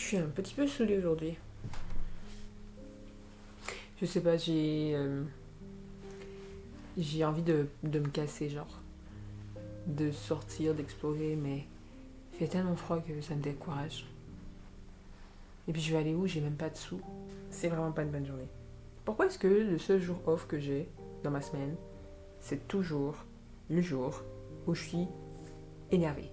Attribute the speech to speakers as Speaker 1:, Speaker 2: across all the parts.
Speaker 1: Je suis un petit peu saoulée aujourd'hui. Je sais pas, j'ai envie de me casser, genre. De sortir, d'explorer, mais il fait tellement froid que ça me décourage. Et puis je vais aller où? J'ai même pas de sous. C'est vraiment pas une bonne journée. Pourquoi est-ce que le seul jour off que j'ai dans ma semaine, c'est toujours le jour où je suis énervée?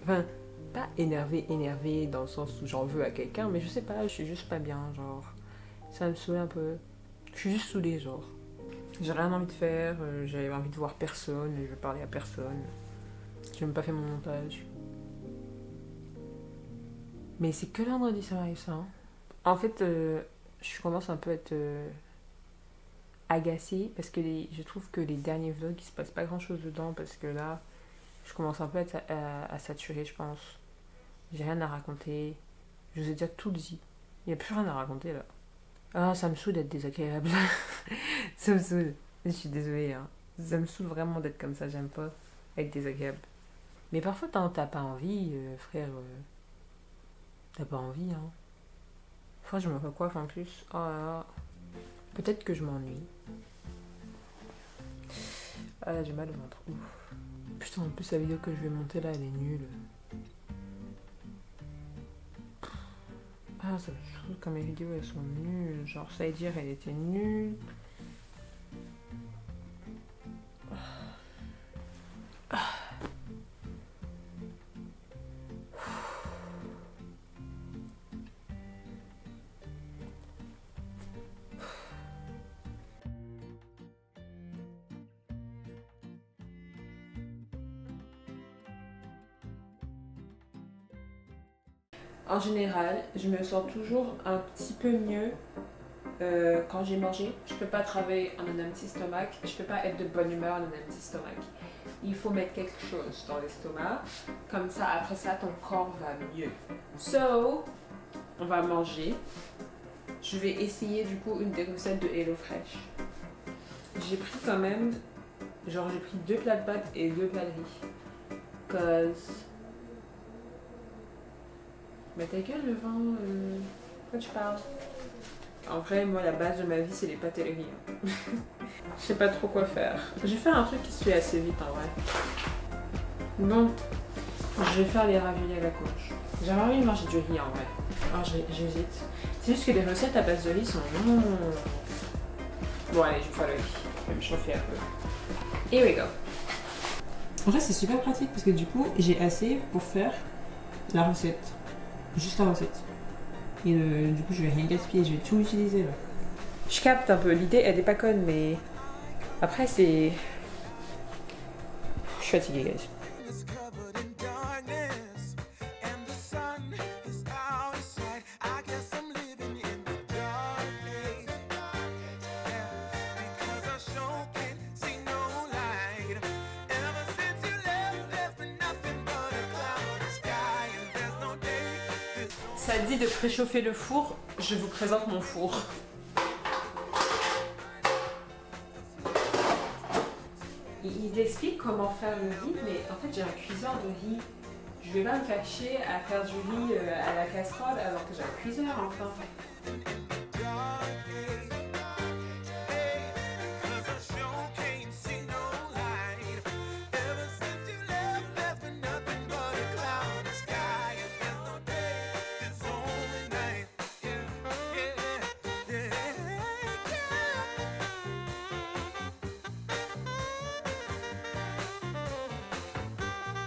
Speaker 1: Enfin, pas énervée dans le sens où j'en veux à quelqu'un, mais je sais pas, je suis juste pas bien, genre. Ça me saoule un peu. Je suis juste saoulée, genre. J'ai rien envie de faire, j'ai envie de voir personne, je veux parler à personne. J'ai même pas fait mon montage. Mais c'est que vendredi ça m'arrive ça. Hein. En fait, je commence un peu à être agacée parce que je trouve que les derniers vlogs, il se passe pas grand chose dedans parce que là, je commence un peu à saturer, je pense. J'ai rien à raconter. Je vous ai déjà tout dit. Il n'y a plus rien à raconter là. Ah, ça me saoule d'être désagréable. Ça me saoule. Je suis désolée. Hein. Ça me saoule vraiment d'être comme ça. J'aime pas être désagréable. Mais parfois, t'as pas envie, frère. T'as pas envie, hein. Fois, je me recoiffe en plus. Oh là là. Peut-être que je m'ennuie. Ah là, j'ai mal au ventre. Ouf. Putain, en plus, la vidéo que je vais monter là, elle est nulle. Ah, ça me saoule quand mes vidéos elles sont nulles. Genre, ça veut dire elle était nulle. En général, je me sens toujours un petit peu mieux quand j'ai mangé. Je peux pas travailler en un empty stomach. Je peux pas être de bonne humeur en un empty stomach. Il faut mettre quelque chose dans l'estomac. Comme ça, après ça, ton corps va mieux. So, on va manger. Je vais essayer du coup une des recettes de HelloFresh. J'ai pris quand même, genre j'ai pris 2 plats de pâtes et 2 plats de riz. Cause... Mais ta gueule le vin, quoi tu parles? En vrai, moi la base de ma vie c'est les pâtes et le riz. Hein. Je sais pas trop quoi faire. Je vais faire un truc qui se fait assez vite en vrai. Bon, je vais faire les raviolis à la courge. J'avais envie de manger du riz en vrai. Alors j'hésite. C'est juste que les recettes à base de riz sont... Bon allez, je vais faire le riz. Je vais me chauffer un peu. Here we go. En vrai c'est super pratique parce que du coup j'ai assez pour faire la recette. Juste la recette. Et du coup je vais rien gaspiller, je vais tout utiliser là. Je capte un peu, l'idée elle est pas conne mais... Après c'est... Je suis fatiguée guys. Ça dit de préchauffer le four, je vous présente mon four. Il explique comment faire le riz, mais en fait j'ai un cuiseur de riz. Je vais pas me faire chier à faire du riz à la casserole alors que j'ai un cuiseur enfin.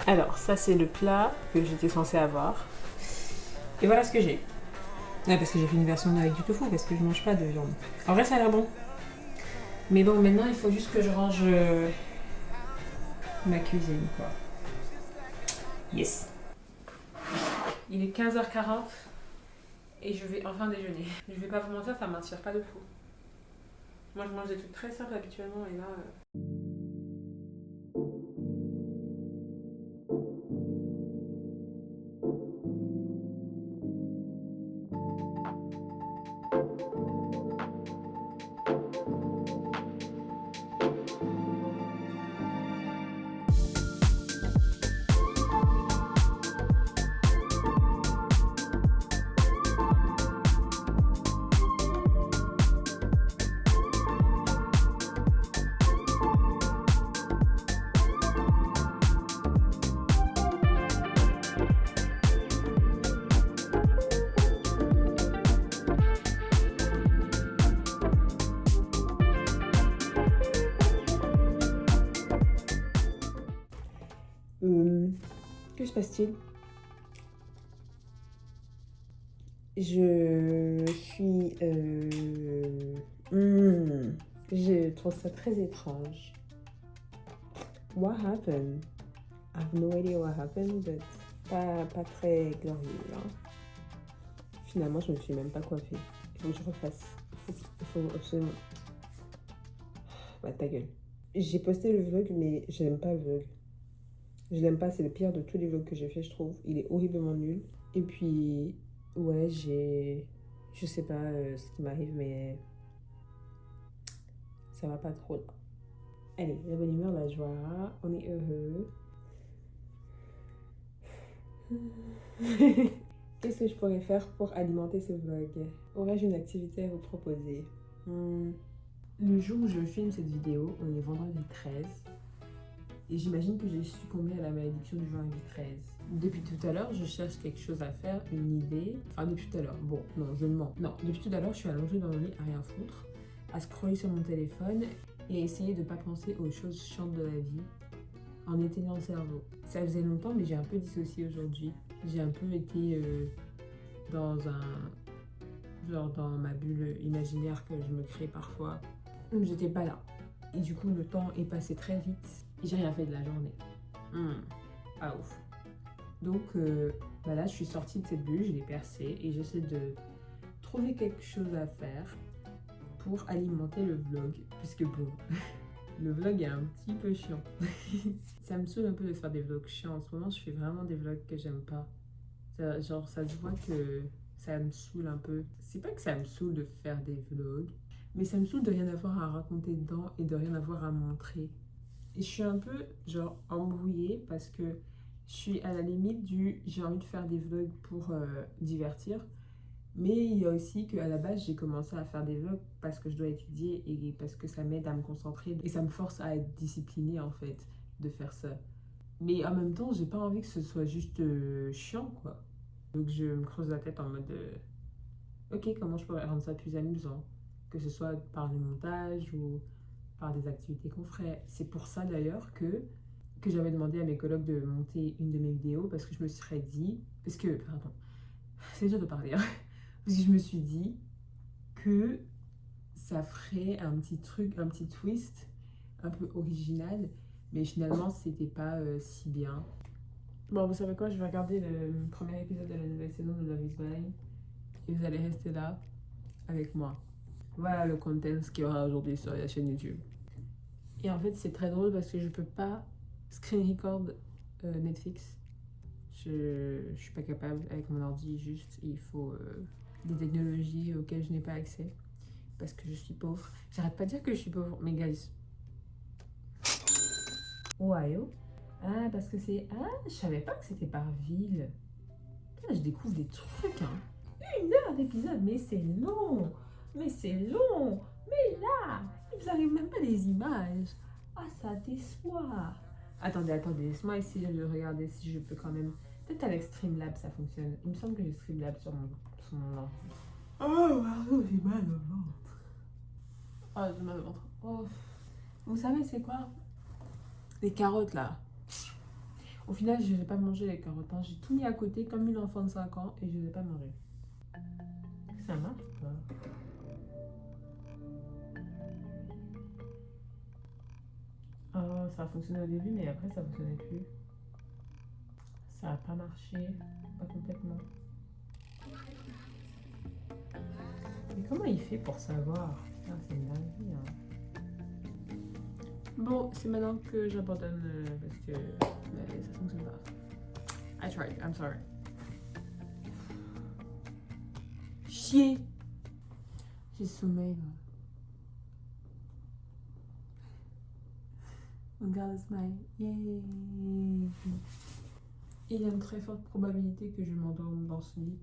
Speaker 1: Alors, ça c'est le plat que j'étais censée avoir. Et voilà ce que j'ai. Ouais, parce que j'ai fait une version avec du tofu, parce que je mange pas de viande. En vrai, ça a l'air bon. Mais bon, maintenant, il faut juste que je range ma cuisine, quoi. Yes. Il est 15h40 et je vais enfin déjeuner. Je vais pas vous mentir, ça m'inspire pas de fou. Moi, je mange des trucs très simples habituellement et là... Que se passe-t-il? Je suis... je trouve ça très étrange. What happened? I have no idea what happened, but pas très glorieux. Hein. Finalement, je me suis même pas coiffée. Il faut que je refasse. Il faut absolument... Bah, ta gueule. J'ai posté le vlog, mais je n'aime pas le vlog. Je l'aime pas, c'est le pire de tous les vlogs que j'ai fait, je trouve. Il est horriblement nul. Et puis, ouais, je sais pas ce qui m'arrive, mais ça va pas trop là. Allez, la bonne humeur, la joie, on est heureux. Qu'est-ce que je pourrais faire pour alimenter ce vlog? Aurais-je une activité à vous proposer? Le jour où je filme cette vidéo, on est vendredi 13. Et j'imagine que j'ai succombé à la malédiction du vendredi 13. Depuis tout à l'heure, je cherche quelque chose à faire, une idée. Enfin, depuis tout à l'heure. Bon, non, je mens. Non, depuis tout à l'heure, je suis allongée dans mon lit à rien foutre, à scroller sur mon téléphone et essayer de pas penser aux choses chiantes de la vie en éteignant le cerveau. Ça faisait longtemps, mais j'ai un peu dissocié aujourd'hui. J'ai un peu été dans dans ma bulle imaginaire que je me crée parfois. J'étais pas là. Et du coup, le temps est passé très vite. Et j'ai rien fait de la journée. Pas ouf. Donc là, je suis sortie de cette bulle, je l'ai percée et j'essaie de trouver quelque chose à faire pour alimenter le vlog. Puisque bon, le vlog est un petit peu chiant. Ça me saoule un peu de faire des vlogs chiants. En ce moment, je fais vraiment des vlogs que j'aime pas. Genre, ça se voit que ça me saoule un peu. C'est pas que ça me saoule de faire des vlogs, mais ça me saoule de rien avoir à raconter dedans et de rien avoir à montrer. Et je suis un peu, genre, embrouillée parce que je suis à la limite du j'ai envie de faire des vlogs pour divertir. Mais il y a aussi qu'à la base, j'ai commencé à faire des vlogs parce que je dois étudier et parce que ça m'aide à me concentrer. Et ça me force à être disciplinée, en fait, de faire ça. Mais en même temps, j'ai pas envie que ce soit juste chiant, quoi. Donc je me creuse la tête en mode ok, comment je pourrais rendre ça plus amusant? Que ce soit par le montage ou par des activités qu'on ferait. C'est pour ça d'ailleurs que j'avais demandé à mes collègues de monter une de mes vidéos parce que je me serais dit. Parce que, pardon, c'est dur de parler. Hein. Parce que je me suis dit que ça ferait un petit truc, un petit twist un peu original. Mais finalement, c'était pas si bien. Bon, vous savez quoi, je vais regarder le premier épisode de la nouvelle saison de Love is Blind et vous allez rester là avec moi. Voilà le content qu'il y aura aujourd'hui sur la chaîne YouTube. Et en fait, c'est très drôle parce que je peux pas screen record Netflix. Je suis pas capable avec mon ordi, juste il faut des technologies auxquelles je n'ai pas accès parce que je suis pauvre. J'arrête pas de dire que je suis pauvre, mais guys. Ohio. Ah, parce que c'est. Ah, je savais pas que c'était par ville. Putain, je découvre des trucs, hein. 1 heure d'épisode, mais c'est long. Mais c'est long. Mais là, ils n'arrivent même pas les images. Ah, ça déçoit. Attendez, laisse-moi essayer de regarder si je peux quand même. Peut-être avec Streamlabs ça fonctionne. Il me semble que j'ai Streamlabs sur mon ordi. Oh, pardon, j'ai mal au ventre. Oh, j'ai mal au ventre. Oh. Vous savez, c'est quoi? Les carottes là. Au final, je n'ai pas mangé les carottes. Hein. J'ai tout mis à côté comme une enfant de 5 ans et je ne les ai pas mangé. Ça marche ou pas? Oh, ça a fonctionné au début, mais après, ça ne fonctionnait plus. Ça n'a pas marché. Pas complètement. Mais comment il fait pour savoir? Putain, c'est une dinguerie. Hein. Bon, c'est maintenant que j'abandonne parce que ça fonctionne pas. I tried, I'm sorry. Chier! J'ai sommeil. Regarde le smile. Yay! Il y a une très forte probabilité que je m'endorme dans ce lit,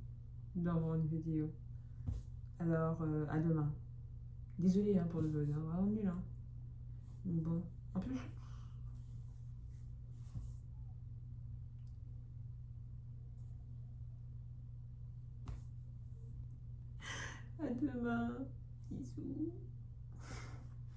Speaker 1: dans une vidéo. Alors, à demain. Désolée hein, pour le vlog, hein, vraiment nul. Hein. Bon, en plus. À demain. Bisous.